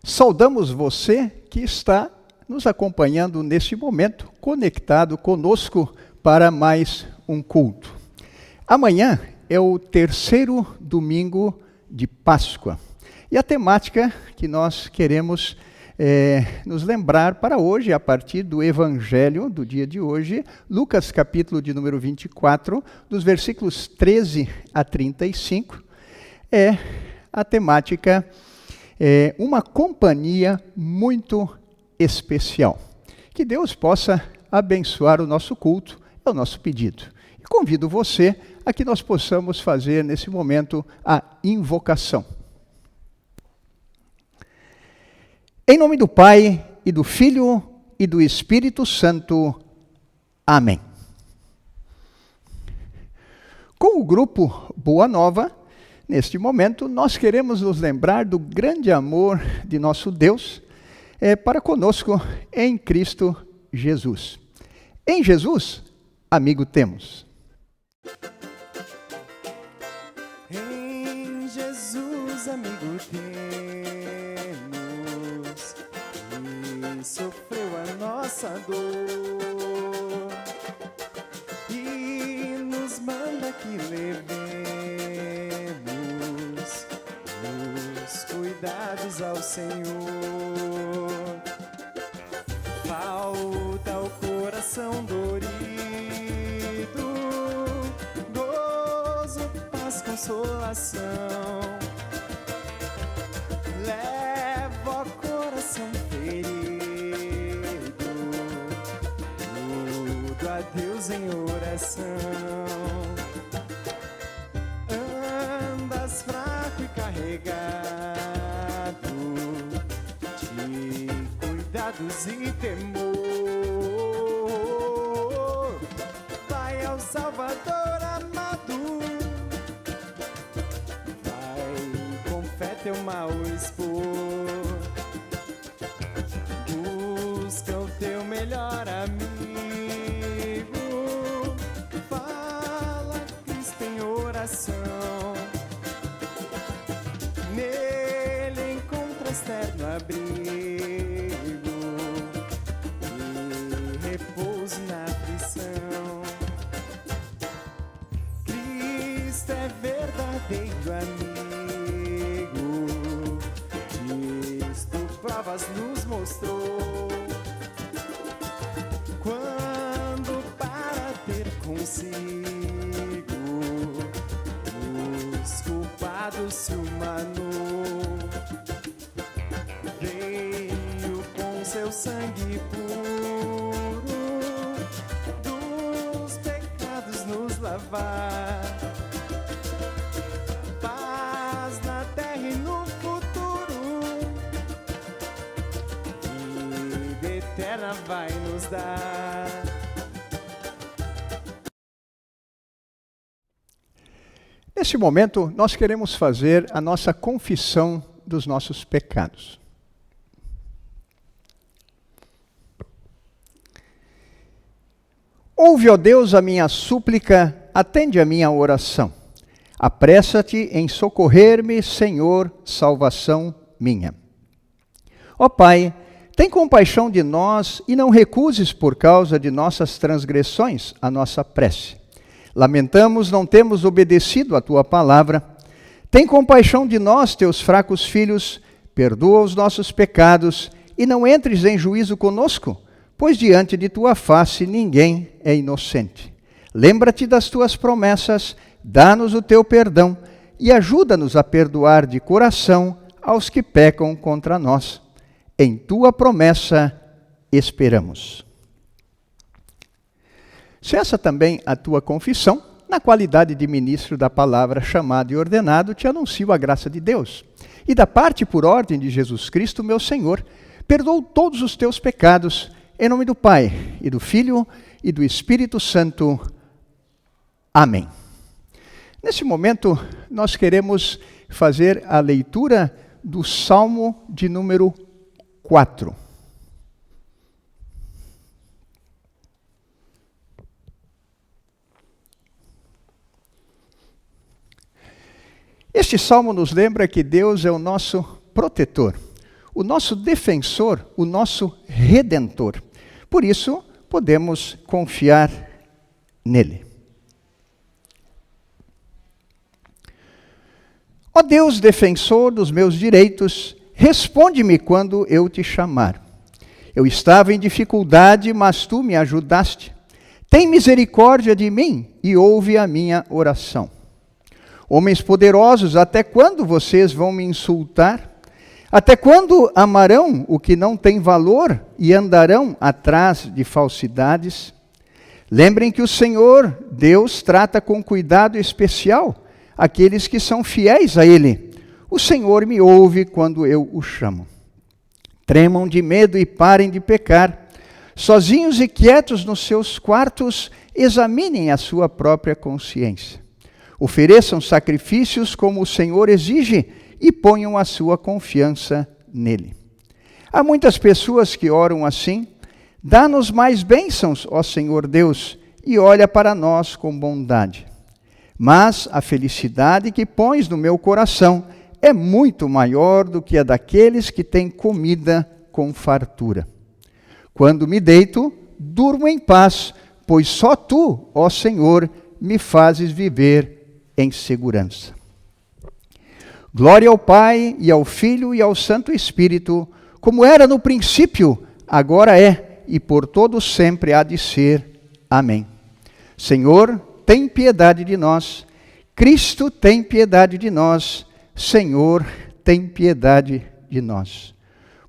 Saudamos você que está nos acompanhando neste momento, conectado conosco para mais um culto. Amanhã é o terceiro domingo de Páscoa. E a temática que nós queremos nos lembrar para hoje, a partir do Evangelho do dia de hoje, Lucas capítulo de número 24, dos versículos 13 a 35, é a temática uma companhia muito especial. Que Deus possa abençoar o nosso culto, é o nosso pedido. E convido você a que nós possamos fazer nesse momento a invocação. Em nome do Pai, e do Filho, e do Espírito Santo. Amém. Com o grupo Boa Nova, neste momento, nós queremos nos lembrar do grande amor de nosso Deus para conosco em Cristo Jesus. Em Jesus, amigo temos. Em Jesus, amigo temos, que sofreu a nossa dor e nos manda que levemos os cuidados ao Senhor. Falta o coração dorido, gozo, paz, consolação. Leva o coração ferido, tudo a Deus em oração. Andas fraco e carregado de cuidados e temor. Vai ao Salvador amado, vai com fé teu mal expor. Busca o teu melhor amigo, fala Cristo em oração. Nele encontras terno abrigo e repouso na aflição. Cristo é verdadeiro amigo, disto provas nos mostrou. Quando para ter consigo os culpados se humanou, veio com seu sangue puro dos pecados nos lavar. Paz na terra e no futuro, vida eterna vai nos dar. Neste momento, nós queremos fazer a nossa confissão dos nossos pecados. Ouve, ó Deus, a minha súplica, atende a minha oração. Apressa-te em socorrer-me, Senhor, salvação minha. Ó Pai, tem compaixão de nós e não recuses por causa de nossas transgressões a nossa prece. Lamentamos não termos obedecido a tua palavra. Tem compaixão de nós, teus fracos filhos, perdoa os nossos pecados e não entres em juízo conosco, pois diante de tua face ninguém é inocente. Lembra-te das tuas promessas, dá-nos o teu perdão e ajuda-nos a perdoar de coração aos que pecam contra nós. Em tua promessa esperamos. Se essa também a tua confissão, na qualidade de ministro da palavra chamado e ordenado, te anuncio a graça de Deus. E da parte por ordem de Jesus Cristo, meu Senhor, perdoo todos os teus pecados, em nome do Pai, e do Filho, e do Espírito Santo. Amém. Nesse momento, nós queremos fazer a leitura do Salmo de número 4. Este salmo nos lembra que Deus é o nosso protetor. o nosso defensor, o nosso redentor. Por isso, podemos confiar nele. Ó Deus, defensor dos meus direitos, responde-me quando eu te chamar. Eu estava em dificuldade, mas tu me ajudaste. Tem misericórdia de mim e ouve a minha oração. Homens poderosos, até quando vocês vão me insultar? Até quando amarão o que não tem valor e andarão atrás de falsidades? Lembrem que o Senhor, Deus, trata com cuidado especial aqueles que são fiéis a Ele. O Senhor me ouve quando eu o chamo. Tremam de medo e parem de pecar. Sozinhos e quietos nos seus quartos, examinem a sua própria consciência. Ofereçam sacrifícios como o Senhor exige e ponham a sua confiança nele. Há muitas pessoas que oram assim: dá-nos mais bênçãos, ó Senhor Deus, e olha para nós com bondade. Mas a felicidade que pões no meu coração é muito maior do que a daqueles que têm comida com fartura. Quando me deito, durmo em paz, pois só tu, ó Senhor, me fazes viver em segurança. Glória ao Pai, e ao Filho, e ao Santo Espírito, como era no princípio, agora é, e por todo sempre há de ser. Amém. Senhor, tem piedade de nós. Cristo, tem piedade de nós. Senhor, tem piedade de nós.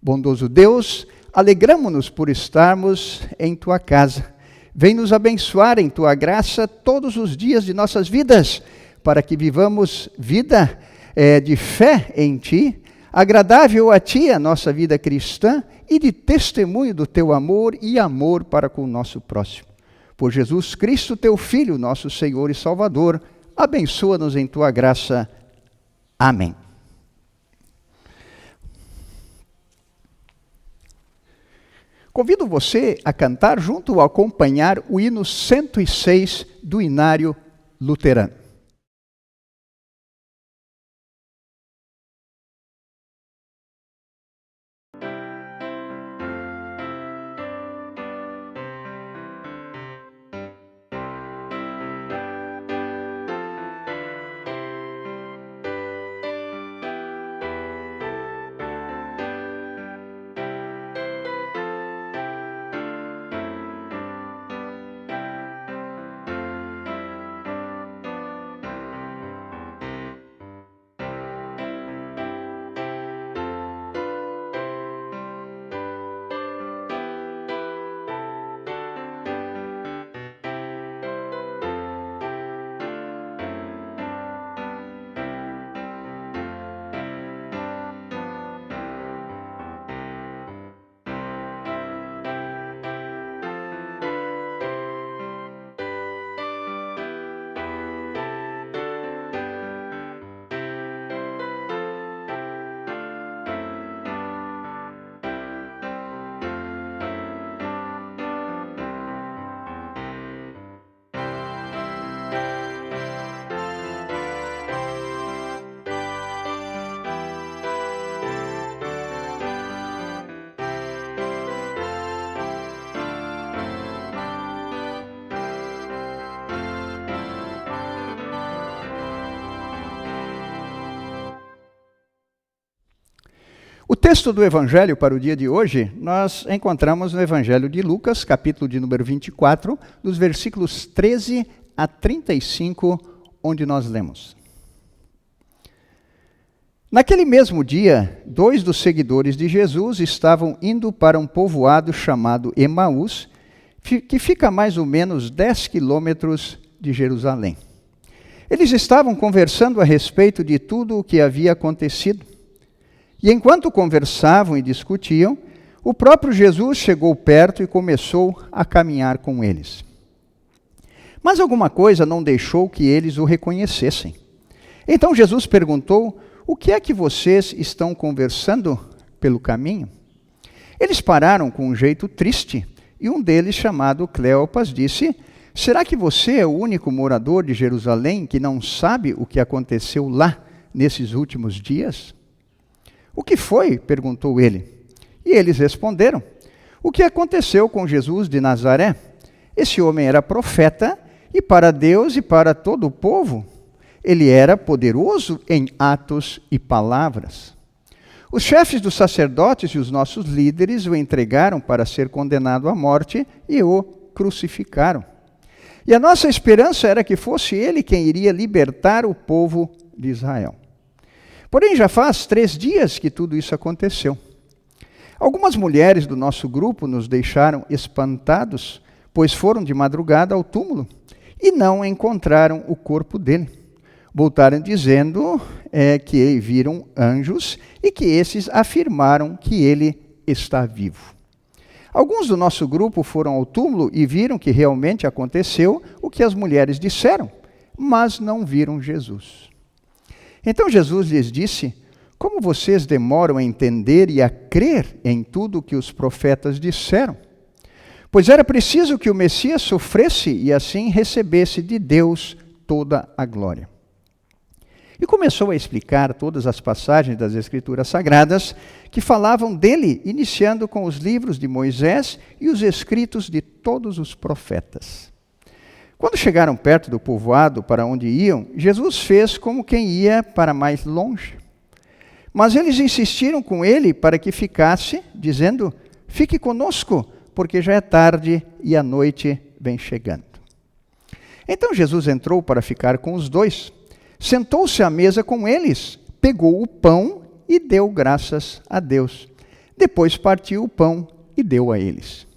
Bondoso Deus, alegramo-nos por estarmos em Tua casa. Vem nos abençoar em Tua graça todos os dias de nossas vidas, para que vivamos vida de fé em Ti, agradável a Ti a nossa vida cristã e de testemunho do Teu amor e amor para com o nosso próximo. Por Jesus Cristo, Teu Filho, nosso Senhor e Salvador, abençoa-nos em Tua graça. Amém. Convido você a cantar junto ou acompanhar o hino 106 do Inário Luterano. O texto do Evangelho para o dia de hoje, nós encontramos no Evangelho de Lucas, capítulo de número 24, dos versículos 13 a 35, onde nós lemos. Naquele mesmo dia, 2 dos seguidores de Jesus estavam indo para um povoado chamado Emaús, que fica a mais ou menos 10 quilômetros de Jerusalém. Eles estavam conversando a respeito de tudo o que havia acontecido. E enquanto conversavam e discutiam, o próprio Jesus chegou perto e começou a caminhar com eles. Mas alguma coisa não deixou que eles o reconhecessem. Então Jesus perguntou: o que é que vocês estão conversando pelo caminho? Eles pararam com um jeito triste, e um deles, chamado Cleopas, disse: será que você é o único morador de Jerusalém que não sabe o que aconteceu lá nesses últimos dias? O que foi? Perguntou ele. E eles responderam: o que aconteceu com Jesus de Nazaré? Esse homem era profeta, e para Deus e para todo o povo, ele era poderoso em atos e palavras. Os chefes dos sacerdotes e os nossos líderes o entregaram para ser condenado à morte e o crucificaram. E a nossa esperança era que fosse ele quem iria libertar o povo de Israel. Porém, já faz 3 dias que tudo isso aconteceu. Algumas mulheres do nosso grupo nos deixaram espantados, pois foram de madrugada ao túmulo e não encontraram o corpo dele. Voltaram dizendo que viram anjos e que esses afirmaram que ele está vivo. Alguns do nosso grupo foram ao túmulo e viram que realmente aconteceu o que as mulheres disseram, mas não viram Jesus. Então Jesus lhes disse: como vocês demoram a entender e a crer em tudo o que os profetas disseram? Pois era preciso que o Messias sofresse e assim recebesse de Deus toda a glória. E começou a explicar todas as passagens das Escrituras Sagradas que falavam dele, iniciando com os livros de Moisés e os escritos de todos os profetas. Quando chegaram perto do povoado para onde iam, Jesus fez como quem ia para mais longe. Mas eles insistiram com ele para que ficasse, dizendo: fique conosco, porque já é tarde e a noite vem chegando. Então Jesus entrou para ficar com os dois. Sentou-se à mesa com eles, pegou o pão e deu graças a Deus. Depois partiu o pão e deu a eles.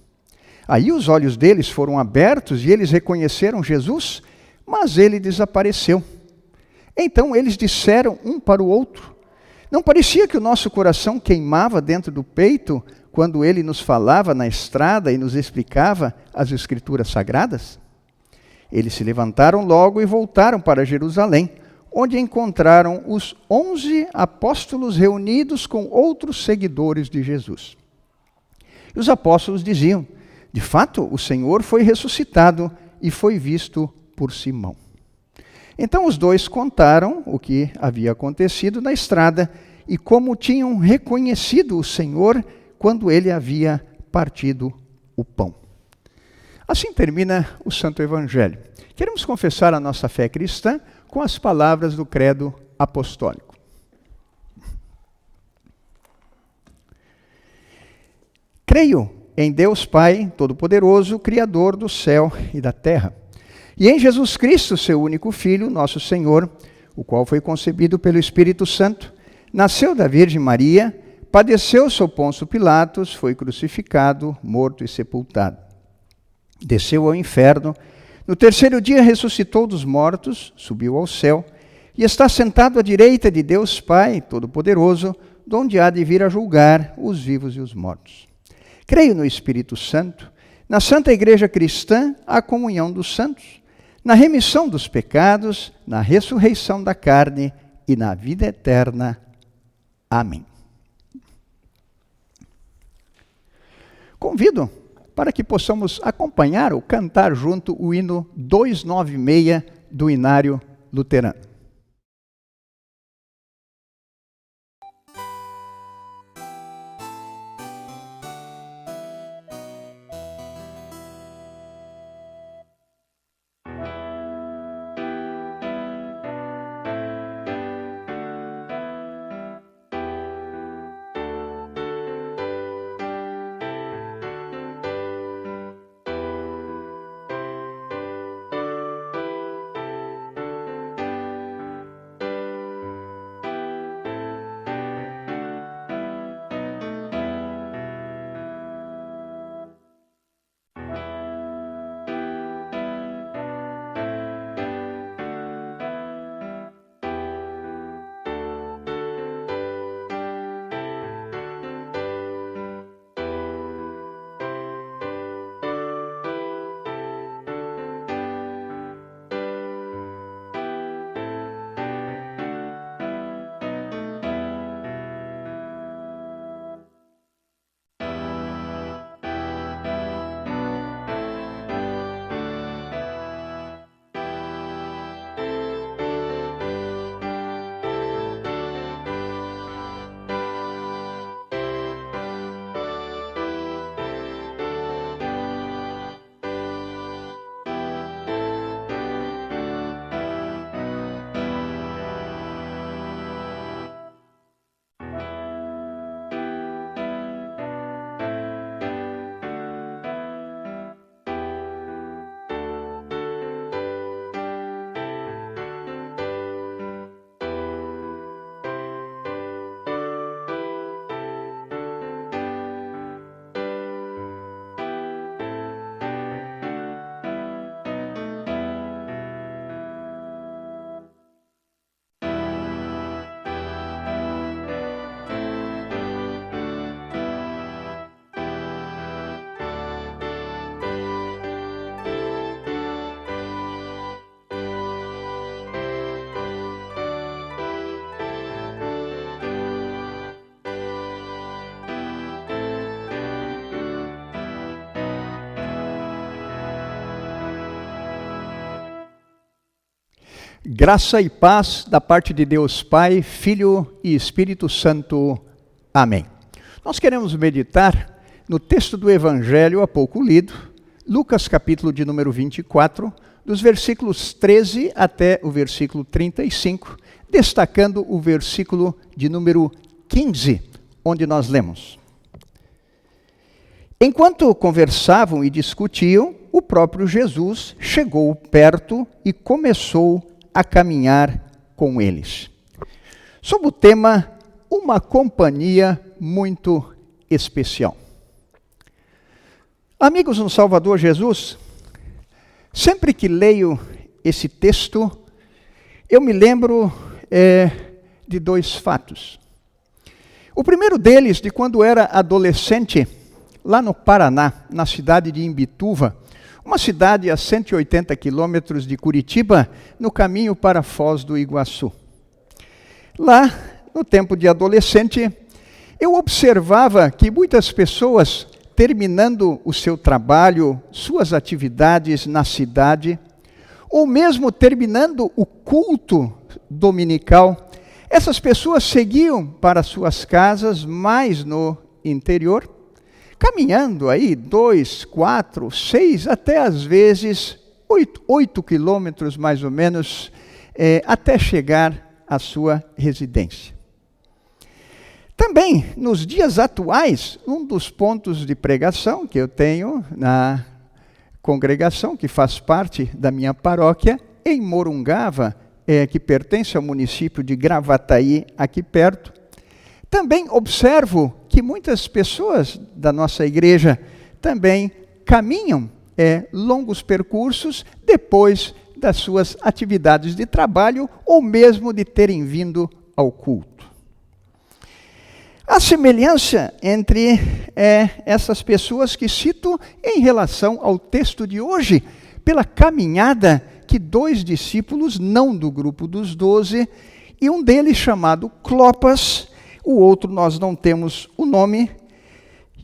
Aí os olhos deles foram abertos e eles reconheceram Jesus, mas ele desapareceu. Então eles disseram um para o outro: não parecia que o nosso coração queimava dentro do peito quando ele nos falava na estrada e nos explicava as Escrituras Sagradas? Eles se levantaram logo e voltaram para Jerusalém, onde encontraram os 11 apóstolos reunidos com outros seguidores de Jesus. E os apóstolos diziam: de fato, o Senhor foi ressuscitado e foi visto por Simão. Então os dois contaram o que havia acontecido na estrada e como tinham reconhecido o Senhor quando ele havia partido o pão. Assim termina o Santo Evangelho. Queremos confessar a nossa fé cristã com as palavras do credo apostólico. Creio em Deus Pai Todo-Poderoso, Criador do céu e da terra, e em Jesus Cristo, seu único Filho, nosso Senhor, o qual foi concebido pelo Espírito Santo, nasceu da Virgem Maria, padeceu sob Pôncio Pilatos, foi crucificado, morto e sepultado. Desceu ao inferno, no 3º dia ressuscitou dos mortos, subiu ao céu, e está sentado à direita de Deus Pai Todo-Poderoso, donde há de vir a julgar os vivos e os mortos. Creio no Espírito Santo, na Santa Igreja Cristã, a comunhão dos santos, na remissão dos pecados, na ressurreição da carne e na vida eterna. Amém. Convido para que possamos acompanhar ou cantar junto o hino 296 do Inário Luterano. Graça e paz da parte de Deus Pai, Filho e Espírito Santo. Amém. Nós queremos meditar no texto do Evangelho há pouco lido, Lucas capítulo de número 24, dos versículos 13 até o versículo 35, destacando o versículo de número 15, onde nós lemos: Enquanto conversavam e discutiam, o próprio Jesus chegou perto e começou a caminhar com eles. Sob o tema, uma companhia muito especial. Amigos no Salvador Jesus, sempre que leio esse texto, eu me lembro de dois fatos. O primeiro deles, de quando era adolescente, lá no Paraná, na cidade de Imbituva, uma cidade a 180 quilômetros de Curitiba, no caminho para Foz do Iguaçu. Lá, no tempo de adolescente, eu observava que muitas pessoas, terminando o seu trabalho, suas atividades na cidade, ou mesmo terminando o culto dominical, essas pessoas seguiam para suas casas, mais no interior, caminhando aí 2, 4, 6, até às vezes 8 quilômetros mais ou menos, até chegar à sua residência. Também, nos dias atuais, um dos pontos de pregação que eu tenho na congregação, que faz parte da minha paróquia, em Morungava, que pertence ao município de Gravataí, aqui perto, também observo que muitas pessoas da nossa igreja também caminham longos percursos depois das suas atividades de trabalho ou mesmo de terem vindo ao culto. A semelhança entre essas pessoas que cito em relação ao texto de hoje, pela caminhada que 2 discípulos, não do grupo dos 12, e um deles chamado Clopas, o outro nós não temos o nome,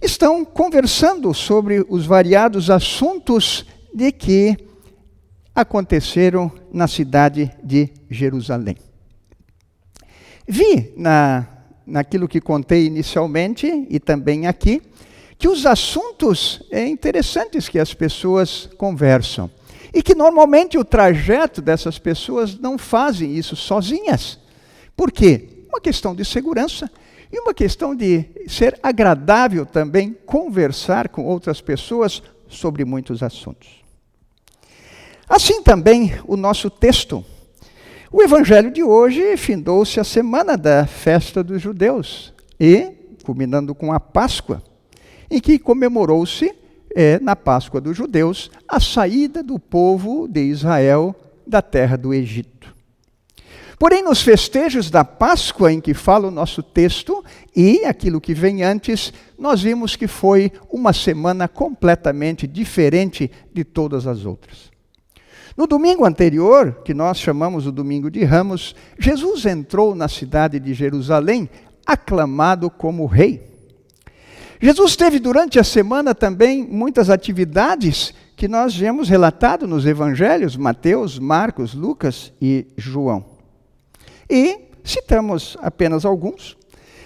estão conversando sobre os variados assuntos de que aconteceram na cidade de Jerusalém. Vi naquilo que contei inicialmente e também aqui, que os assuntos interessantes que as pessoas conversam e que normalmente o trajeto dessas pessoas não fazem isso sozinhas. Por quê? Uma questão de segurança e uma questão de ser agradável também conversar com outras pessoas sobre muitos assuntos. Assim também o nosso texto. O evangelho de hoje findou-se a semana da festa dos judeus e, culminando com a Páscoa, em que comemorou-se, na Páscoa dos judeus, a saída do povo de Israel da terra do Egito. Porém, nos festejos da Páscoa, em que fala o nosso texto, e aquilo que vem antes, nós vimos que foi uma semana completamente diferente de todas as outras. No domingo anterior, que nós chamamos o Domingo de Ramos, Jesus entrou na cidade de Jerusalém, aclamado como rei. Jesus teve durante a semana também muitas atividades que nós vemos relatado nos evangelhos, Mateus, Marcos, Lucas e João. E citamos apenas alguns.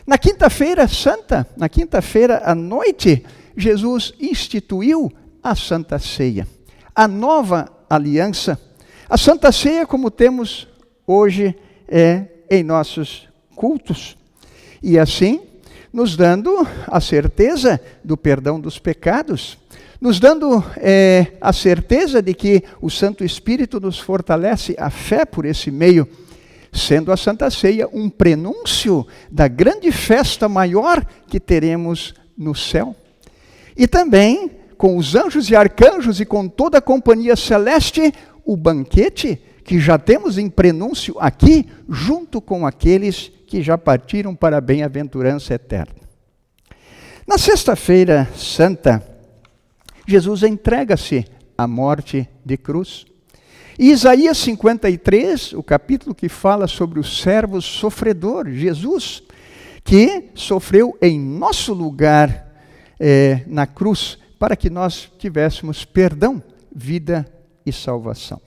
Na quinta-feira santa, na quinta-feira à noite, Jesus instituiu a Santa Ceia, a nova aliança. A Santa Ceia, como temos hoje em nossos cultos. E assim, nos dando a certeza do perdão dos pecados, nos dando a certeza de que o Santo Espírito nos fortalece a fé por esse meio, sendo a Santa Ceia um prenúncio da grande festa maior que teremos no céu. E também, com os anjos e arcanjos e com toda a companhia celeste, o banquete que já temos em prenúncio aqui, junto com aqueles que já partiram para a bem-aventurança eterna. Na sexta-feira santa, Jesus entrega-se à morte de cruz. E Isaías 53, o capítulo que fala sobre o servo sofredor, Jesus, que sofreu em nosso lugar na cruz, para que nós tivéssemos perdão, vida e salvação.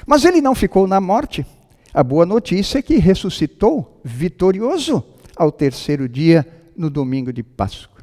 Mas ele não ficou na morte. A boa notícia é que ressuscitou vitorioso ao terceiro dia, no domingo de Páscoa.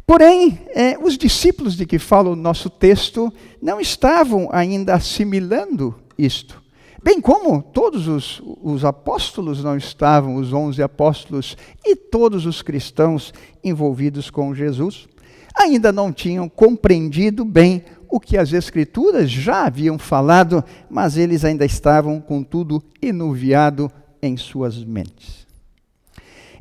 Porém, os discípulos de que fala o nosso texto não estavam ainda assimilando isto. Bem como todos os apóstolos não estavam, os 11 apóstolos e todos os cristãos envolvidos com Jesus, ainda não tinham compreendido bem o que as Escrituras já haviam falado, mas eles ainda estavam com tudo enuviado em suas mentes.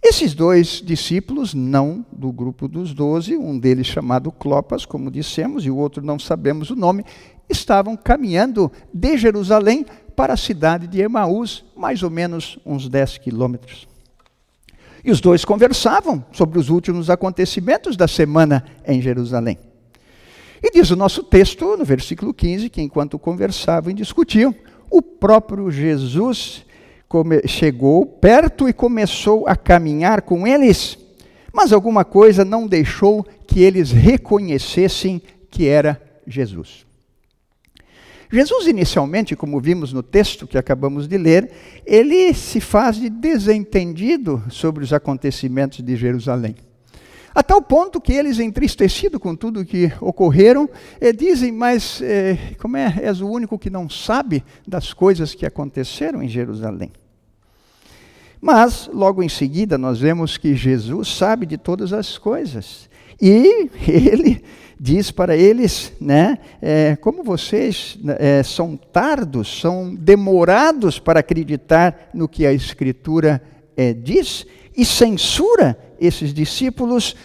Esses dois discípulos, não do grupo dos 12, um deles chamado Clopas, como dissemos, e o outro não sabemos o nome, estavam caminhando de Jerusalém para a cidade de Emaús, mais ou menos uns 10 quilômetros. E os dois conversavam sobre os últimos acontecimentos da semana em Jerusalém. E diz o nosso texto, no versículo 15, que enquanto conversavam e discutiam, o próprio Jesus chegou perto e começou a caminhar com eles, mas alguma coisa não deixou que eles reconhecessem que era Jesus. Jesus, inicialmente, como vimos no texto que acabamos de ler, ele se faz de desentendido sobre os acontecimentos de Jerusalém. A tal ponto que eles, entristecidos com tudo que ocorreram, dizem, mas como és o único que não sabe das coisas que aconteceram em Jerusalém? Mas, logo em seguida, nós vemos que Jesus sabe de todas as coisas. E ele diz para eles, como vocês são tardos, são demorados para acreditar no que a Escritura diz, e censura esses discípulos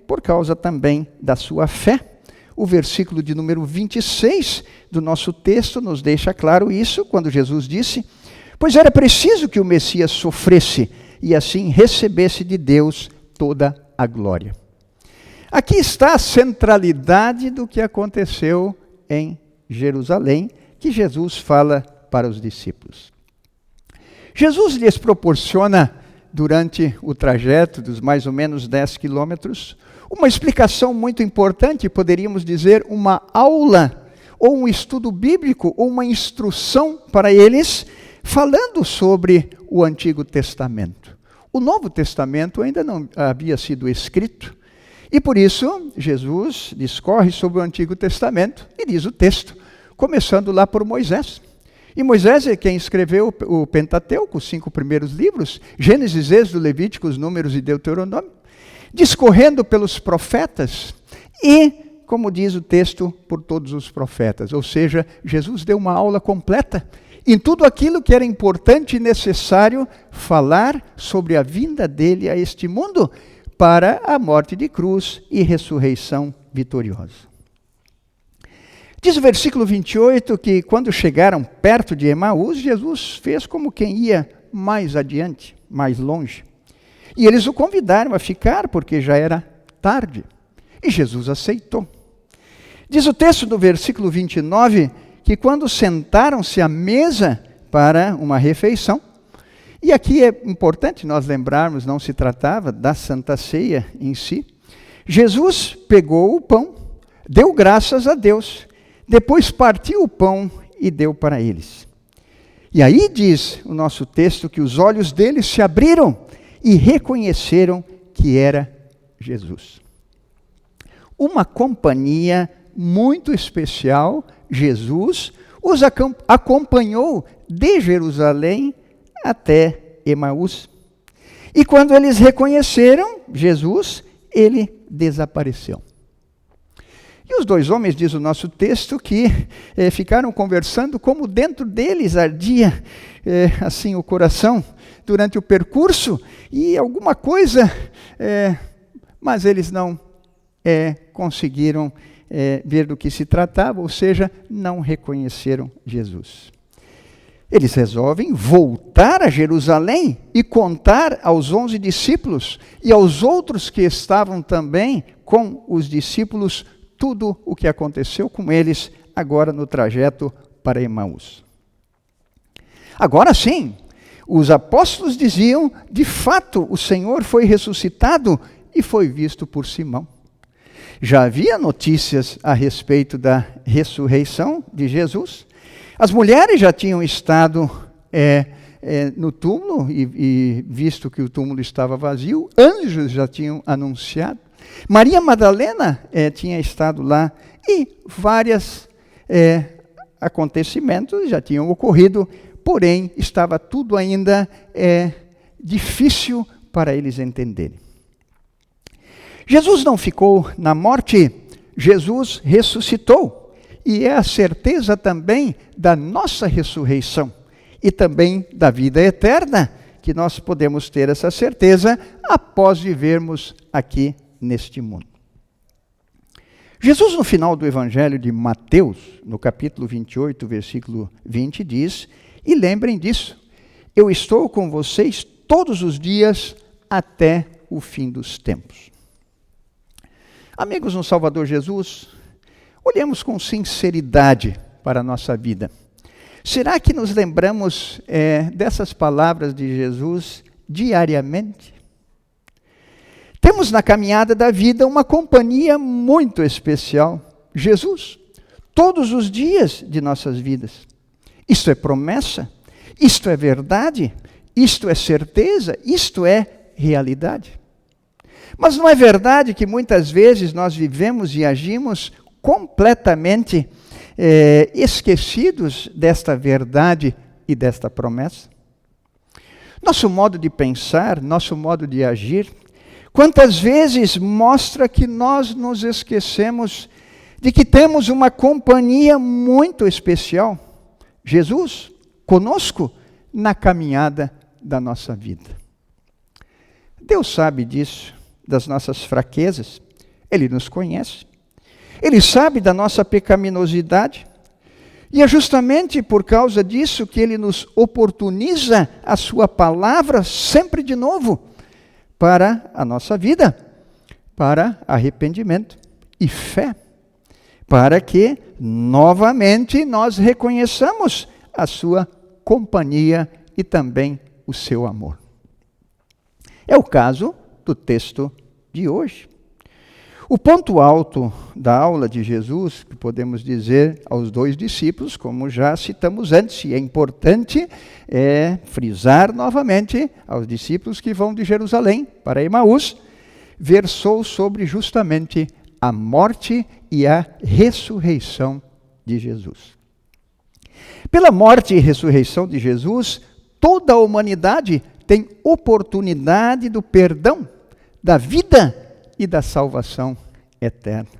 por causa também da sua fé. O versículo de número 26 do nosso texto nos deixa claro isso, quando Jesus disse: pois era preciso que o Messias sofresse e assim recebesse de Deus toda a glória. Aqui está a centralidade do que aconteceu em Jerusalém, que Jesus fala para os discípulos. Jesus lhes proporciona, durante o trajeto dos mais ou menos 10 quilômetros, uma explicação muito importante, poderíamos dizer uma aula, ou um estudo bíblico, ou uma instrução para eles, falando sobre o Antigo Testamento. O Novo Testamento ainda não havia sido escrito, e por isso Jesus discorre sobre o Antigo Testamento, e diz o texto, começando lá por Moisés. E Moisés é quem escreveu o Pentateuco, os 5 primeiros livros, Gênesis, Êxodo, Levíticos, Números e Deuteronômio, discorrendo pelos profetas e, como diz o texto, por todos os profetas. Ou seja, Jesus deu uma aula completa em tudo aquilo que era importante e necessário falar sobre a vinda dele a este mundo para a morte de cruz e ressurreição vitoriosa. Diz o versículo 28 que quando chegaram perto de Emaús, Jesus fez como quem ia mais adiante, mais longe. E eles o convidaram a ficar, porque já era tarde. E Jesus aceitou. Diz o texto do versículo 29 que quando sentaram-se à mesa para uma refeição, e aqui é importante nós lembrarmos, não se tratava da Santa Ceia em si, Jesus pegou o pão, deu graças a Deus, depois partiu o pão e deu para eles. E aí diz o nosso texto que os olhos deles se abriram e reconheceram que era Jesus. Uma companhia muito especial, Jesus, os acompanhou de Jerusalém até Emaús. E quando eles reconheceram Jesus, ele desapareceu. E os dois homens, diz o nosso texto, que ficaram conversando como dentro deles ardia assim o coração durante o percurso e alguma coisa, mas eles não conseguiram ver do que se tratava, ou seja, não reconheceram Jesus. Eles resolvem voltar a Jerusalém e contar aos 11 discípulos e aos outros que estavam também com os discípulos tudo o que aconteceu com eles agora no trajeto para Emaús. Agora sim, os apóstolos diziam, de fato, o Senhor foi ressuscitado e foi visto por Simão. Já havia notícias a respeito da ressurreição de Jesus, As mulheres já tinham estado no túmulo e visto que o túmulo estava vazio, anjos já tinham anunciado. Maria Madalena tinha estado lá e vários acontecimentos já tinham ocorrido, porém estava tudo ainda difícil para eles entenderem. Jesus não ficou na morte, Jesus ressuscitou. E é a certeza também da nossa ressurreição e também da vida eterna, que nós podemos ter essa certeza após vivermos aqui neste mundo. Jesus, no final do Evangelho de Mateus, no capítulo 28, versículo 20, diz, e lembrem disso, eu estou com vocês todos os dias até o fim dos tempos. Amigos no Salvador Jesus, olhemos com sinceridade para a nossa vida. Será que nos lembramos dessas palavras de Jesus diariamente? Temos na caminhada da vida uma companhia muito especial, Jesus, todos os dias de nossas vidas. Isto é promessa, isto é verdade, isto é certeza, isto é realidade. Mas não é verdade que muitas vezes nós vivemos e agimos completamente esquecidos desta verdade e desta promessa? Nosso modo de pensar, nosso modo de agir, quantas vezes mostra que nós nos esquecemos de que temos uma companhia muito especial, Jesus, conosco, na caminhada da nossa vida. Deus sabe disso, das nossas fraquezas, Ele nos conhece. Ele sabe da nossa pecaminosidade. E é justamente por causa disso que Ele nos oportuniza a Sua palavra sempre de novo para a nossa vida, para arrependimento e fé, para que novamente nós reconheçamos a Sua companhia e também o Seu amor. É o caso do texto de hoje. O ponto alto da aula de Jesus, que podemos dizer aos dois discípulos, como já citamos antes, e é importante frisar novamente aos discípulos que vão de Jerusalém para Emaús, versou sobre justamente a morte e a ressurreição de Jesus. Pela morte e ressurreição de Jesus, toda a humanidade tem oportunidade do perdão, da vida e da salvação eterna.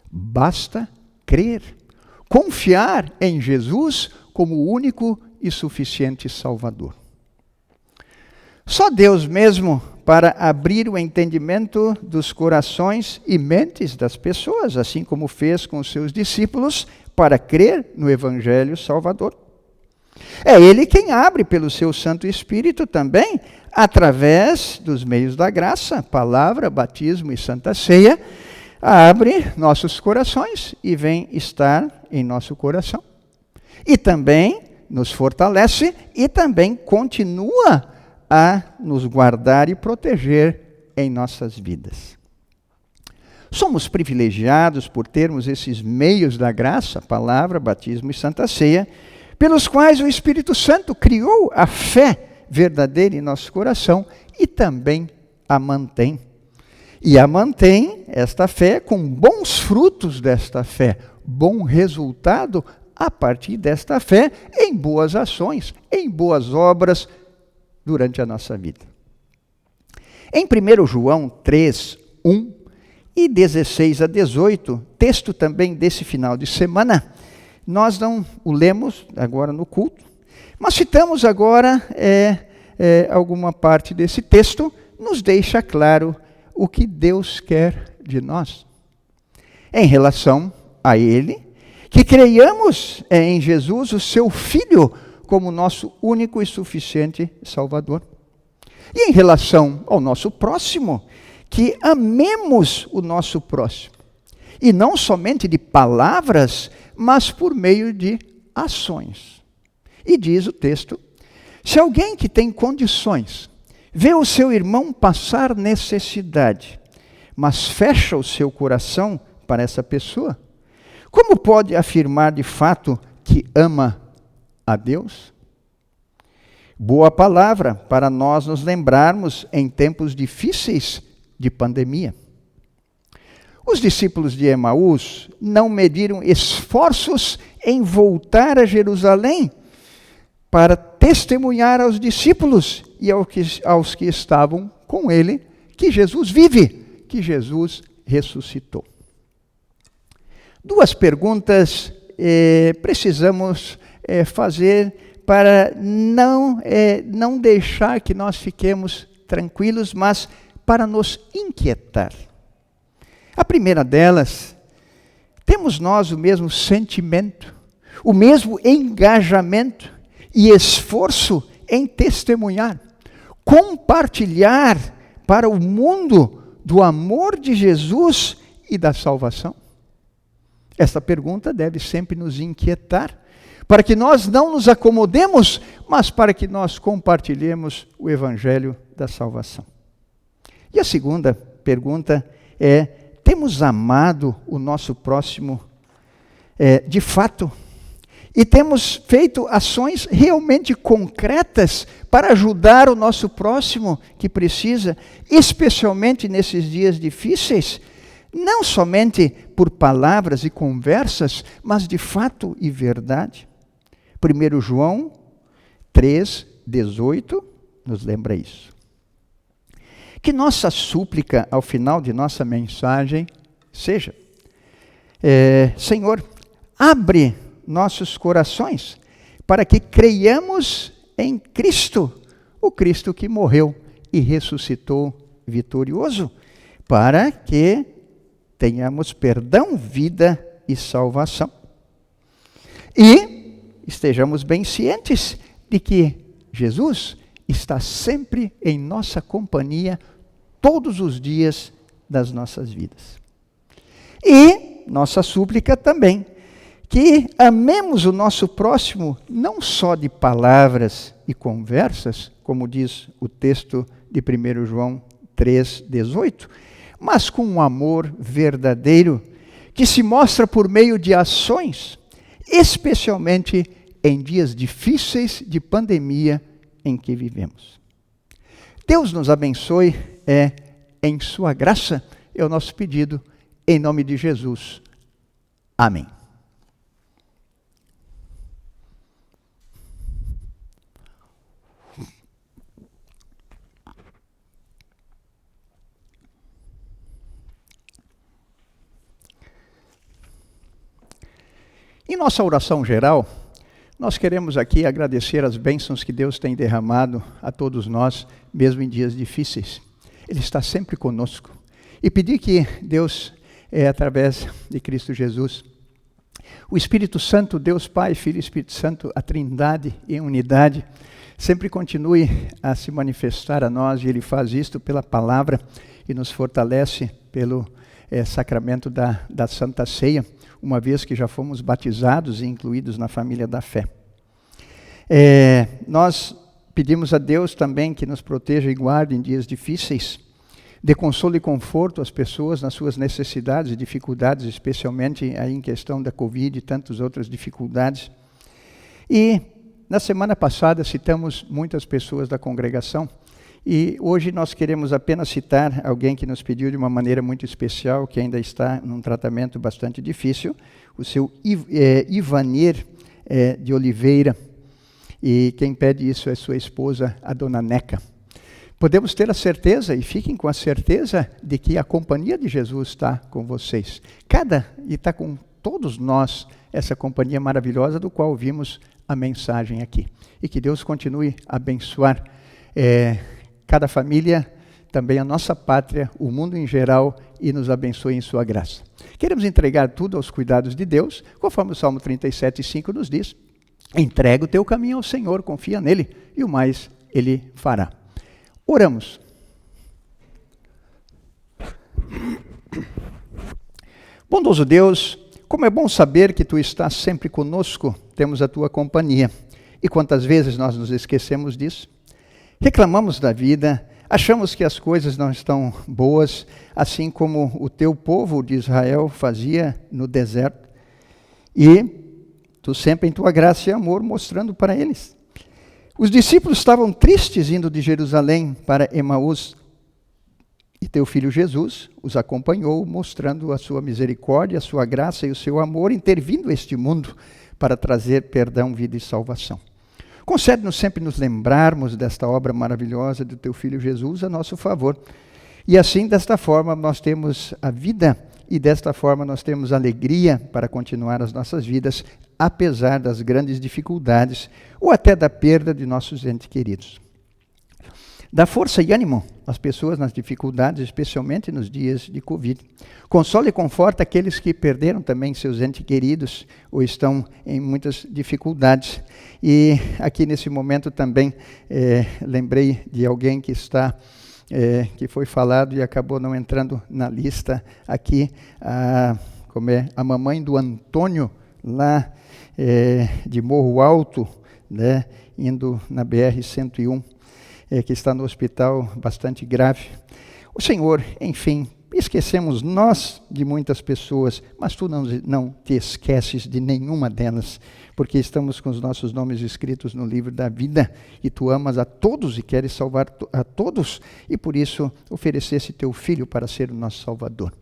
Basta crer, confiar em Jesus como o único e suficiente Salvador. Só Deus mesmo para abrir o entendimento dos corações e mentes das pessoas, assim como fez com os seus discípulos, para crer no Evangelho Salvador. É Ele quem abre pelo seu Santo Espírito também, através dos meios da graça, palavra, batismo e Santa Ceia, abre nossos corações e vem estar em nosso coração. E também nos fortalece e também continua a nos guardar e proteger em nossas vidas. Somos privilegiados por termos esses meios da graça, palavra, batismo e Santa Ceia, pelos quais o Espírito Santo criou a fé verdadeira em nosso coração e também a mantém. E a mantém, esta fé, com bons frutos desta fé, bom resultado a partir desta fé em boas ações, em boas obras durante a nossa vida. Em 1 João 3, 1 e 16 a 18, texto também desse final de semana, nós não o lemos agora no culto, mas citamos agora alguma parte desse texto, nos deixa claro o que Deus quer de nós. Em relação a Ele, que creiamos em Jesus, o seu Filho, como nosso único e suficiente Salvador. E em relação ao nosso próximo, que amemos o nosso próximo. E não somente de palavras, mas por meio de ações. E diz o texto, se alguém que tem condições vê o seu irmão passar necessidade, mas fecha o seu coração para essa pessoa, como pode afirmar de fato que ama a Deus? Boa palavra para nós nos lembrarmos em tempos difíceis de pandemia. Os discípulos de Emaús não mediram esforços em voltar a Jerusalém para testemunhar aos discípulos e aos que estavam com ele que Jesus vive, que Jesus ressuscitou. Duas perguntas precisamos fazer para não deixar que nós fiquemos tranquilos, mas para nos inquietar. A primeira delas, temos nós o mesmo sentimento, o mesmo engajamento e esforço em testemunhar, compartilhar para o mundo do amor de Jesus e da salvação? Esta pergunta deve sempre nos inquietar, para que nós não nos acomodemos, mas para que nós compartilhemos o evangelho da salvação. E a segunda pergunta é: temos amado o nosso próximo de fato? E temos feito ações realmente concretas para ajudar o nosso próximo que precisa, especialmente nesses dias difíceis? Não somente por palavras e conversas, mas de fato e verdade. 1 João 3,18 nos lembra isso. Que nossa súplica ao final de nossa mensagem seja: Senhor, abre nossos corações para que creiamos em Cristo, o Cristo que morreu e ressuscitou vitorioso, para que tenhamos perdão, vida e salvação. E estejamos bem cientes de que Jesus está sempre em nossa companhia todos os dias das nossas vidas. E nossa súplica também, que amemos o nosso próximo não só de palavras e conversas, como diz o texto de 1 João 3,18, mas com um amor verdadeiro, que se mostra por meio de ações, especialmente em dias difíceis de pandemia em que vivemos. Deus nos abençoe, em sua graça, é o nosso pedido, em nome de Jesus. Amém. Em nossa oração geral, nós queremos aqui agradecer as bênçãos que Deus tem derramado a todos nós, mesmo em dias difíceis. Ele está sempre conosco. E pedir que Deus, através de Cristo Jesus, o Espírito Santo, Deus Pai, Filho e Espírito Santo, a Trindade em unidade, sempre continue a se manifestar a nós, e Ele faz isto pela palavra e nos fortalece pelo sacramento da Santa Ceia, uma vez que já fomos batizados e incluídos na família da fé. Nós pedimos a Deus também que nos proteja e guarde em dias difíceis, dê consolo e conforto às pessoas nas suas necessidades e dificuldades, especialmente aí em questão da Covid e tantas outras dificuldades. E na semana passada citamos muitas pessoas da congregação, e hoje nós queremos apenas citar alguém que nos pediu de uma maneira muito especial, que ainda está num tratamento bastante difícil, o seu Ivanir de Oliveira, e quem pede isso é sua esposa, a dona Neca. Podemos ter a certeza, e fiquem com a certeza, de que a companhia de Jesus está com vocês. E está com todos nós, essa companhia maravilhosa do qual ouvimos a mensagem aqui. E que Deus continue a abençoar cada família, também a nossa pátria, o mundo em geral, e nos abençoe em sua graça. Queremos entregar tudo aos cuidados de Deus, conforme o Salmo 37:5 nos diz: entrega o teu caminho ao Senhor, confia nele, e o mais Ele fará. Oramos. Bondoso Deus, como é bom saber que Tu estás sempre conosco, temos a Tua companhia. E quantas vezes nós nos esquecemos disso? Reclamamos da vida, achamos que as coisas não estão boas, assim como o Teu povo de Israel fazia no deserto. E Tu sempre em tua graça e amor mostrando para eles. Os discípulos estavam tristes indo de Jerusalém para Emaús. E teu filho Jesus os acompanhou, mostrando a sua misericórdia, a sua graça e o seu amor, intervindo este mundo para trazer perdão, vida e salvação. Concede-nos sempre nos lembrarmos desta obra maravilhosa do teu filho Jesus a nosso favor. E assim, desta forma, nós temos a vida e desta forma nós temos alegria para continuar as nossas vidas, apesar das grandes dificuldades ou até da perda de nossos entes queridos. Dá força e ânimo às pessoas nas dificuldades, especialmente nos dias de Covid. Consola e conforta aqueles que perderam também seus entes queridos ou estão em muitas dificuldades. E aqui nesse momento também lembrei de alguém que está, que foi falado e acabou não entrando na lista aqui, a mamãe do Antônio, lá de Morro Alto, né, indo na BR-101. Que está no hospital bastante grave. O Senhor, enfim, esquecemos nós de muitas pessoas, mas Tu não te esqueces de nenhuma delas, porque estamos com os nossos nomes escritos no livro da vida, e Tu amas a todos e queres salvar a todos, e por isso oferecesse Teu Filho para ser o nosso Salvador.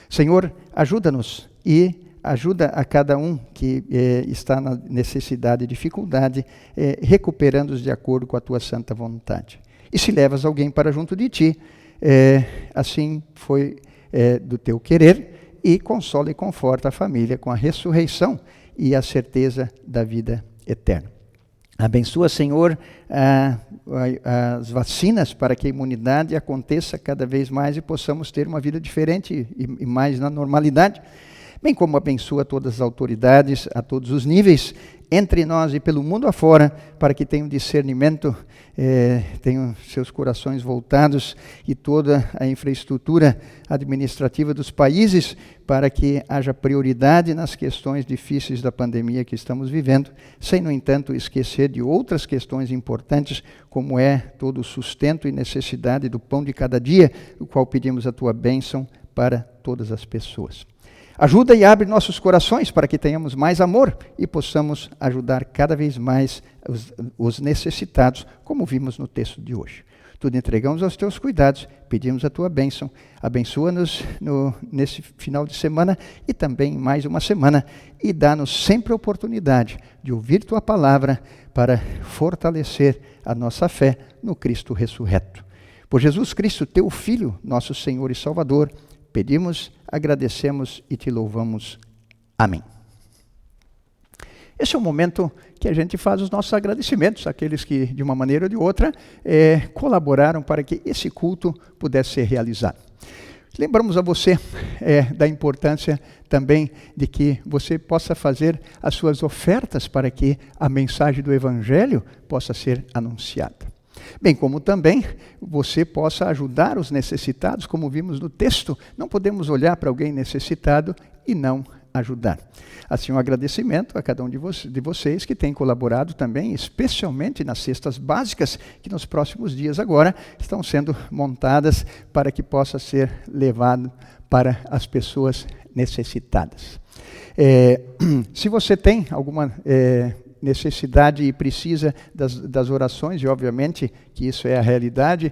Senhor, ajuda-nos e ajuda a cada um que está na necessidade e dificuldade, recuperando-os de acordo com a Tua santa vontade. E se levas alguém para junto de Ti, assim foi do Teu querer, e consola e conforta a família com a ressurreição e a certeza da vida eterna. Abençoa, Senhor, as vacinas para que a imunidade aconteça cada vez mais e possamos ter uma vida diferente e mais na normalidade. Bem como abençoa todas as autoridades, a todos os níveis, entre nós e pelo mundo afora, para que tenham discernimento, tenham seus corações voltados e toda a infraestrutura administrativa dos países, para que haja prioridade nas questões difíceis da pandemia que estamos vivendo, sem, no entanto, esquecer de outras questões importantes, como é todo o sustento e necessidade do pão de cada dia, o qual pedimos a Tua bênção para todas as pessoas. Ajuda e abre nossos corações para que tenhamos mais amor e possamos ajudar cada vez mais os necessitados, como vimos no texto de hoje. Tudo entregamos aos Teus cuidados, pedimos a Tua bênção. Abençoa-nos nesse final de semana e também mais uma semana e dá-nos sempre a oportunidade de ouvir Tua palavra para fortalecer a nossa fé no Cristo ressurreto. Por Jesus Cristo, Teu Filho, nosso Senhor e Salvador, pedimos, agradecemos e Te louvamos. Amém. Esse é o momento que a gente faz os nossos agradecimentos àqueles que, de uma maneira ou de outra, colaboraram para que esse culto pudesse ser realizado. Lembramos a você da importância também de que você possa fazer as suas ofertas para que a mensagem do Evangelho possa ser anunciada. Bem como também você possa ajudar os necessitados, como vimos no texto. Não podemos olhar para alguém necessitado e não ajudar. Assim, um agradecimento a cada um de vocês que tem colaborado também, especialmente nas cestas básicas, que nos próximos dias agora estão sendo montadas para que possa ser levado para as pessoas necessitadas. Se você tem alguma necessidade e precisa das orações, e obviamente que isso é a realidade,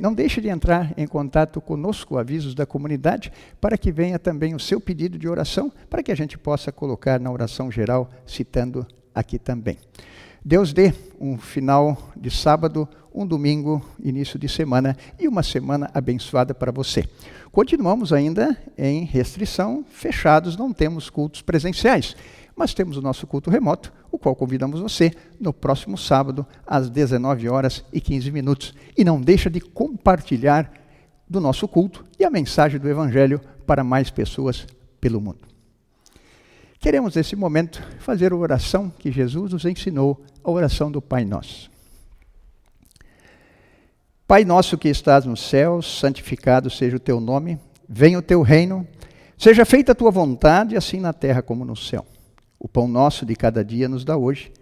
não deixe de entrar em contato conosco, avisos da comunidade, para que venha também o seu pedido de oração, para que a gente possa colocar na oração geral, citando aqui também. Deus dê um final de sábado, um domingo, início de semana e uma semana abençoada para você. Continuamos ainda em restrição, fechados, não temos cultos presenciais, mas temos o nosso culto remoto, o qual convidamos você no próximo sábado, às 19h15. E não deixa de compartilhar do nosso culto e a mensagem do Evangelho para mais pessoas pelo mundo. Queremos, nesse momento, fazer a oração que Jesus nos ensinou, a oração do Pai Nosso. Pai nosso que estás nos céus, santificado seja o teu nome, venha o teu reino, seja feita a tua vontade, assim na terra como no céu. O pão nosso de cada dia nos dá hoje,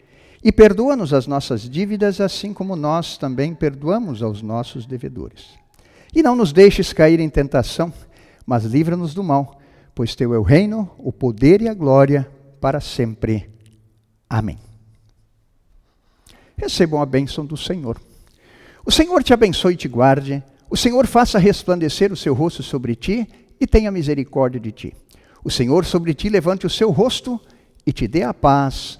e perdoa-nos as nossas dívidas, assim como nós também perdoamos aos nossos devedores. E não nos deixes cair em tentação, mas livra-nos do mal, pois teu é o reino, o poder e a glória para sempre. Amém. Recebam a bênção do Senhor. O Senhor te abençoe e te guarde. O Senhor faça resplandecer o seu rosto sobre ti e tenha misericórdia de ti. O Senhor sobre ti levante o seu rosto e te dê a paz.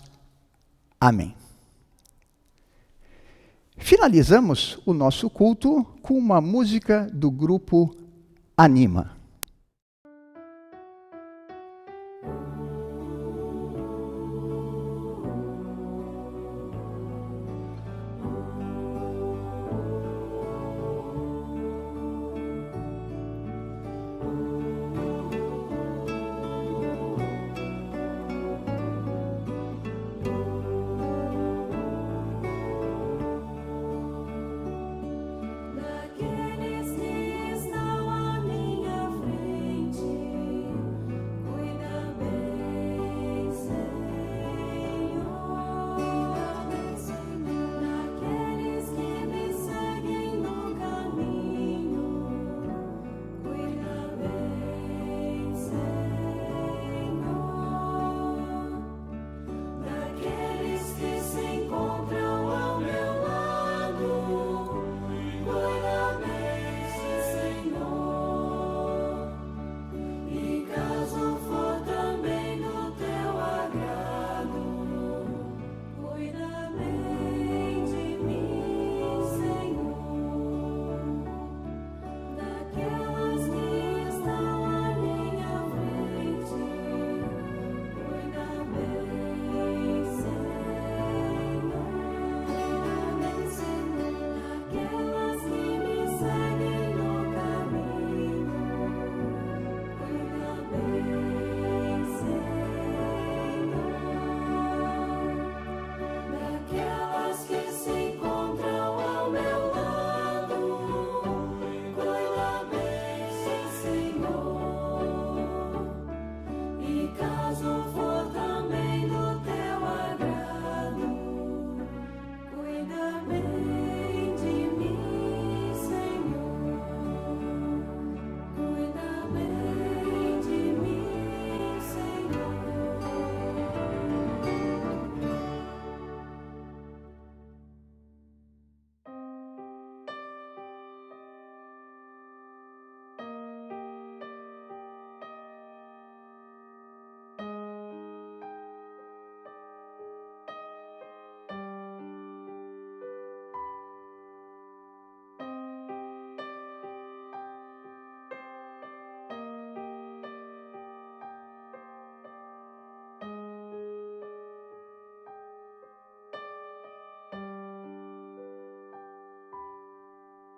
Amém. Finalizamos o nosso culto com uma música do grupo Anima.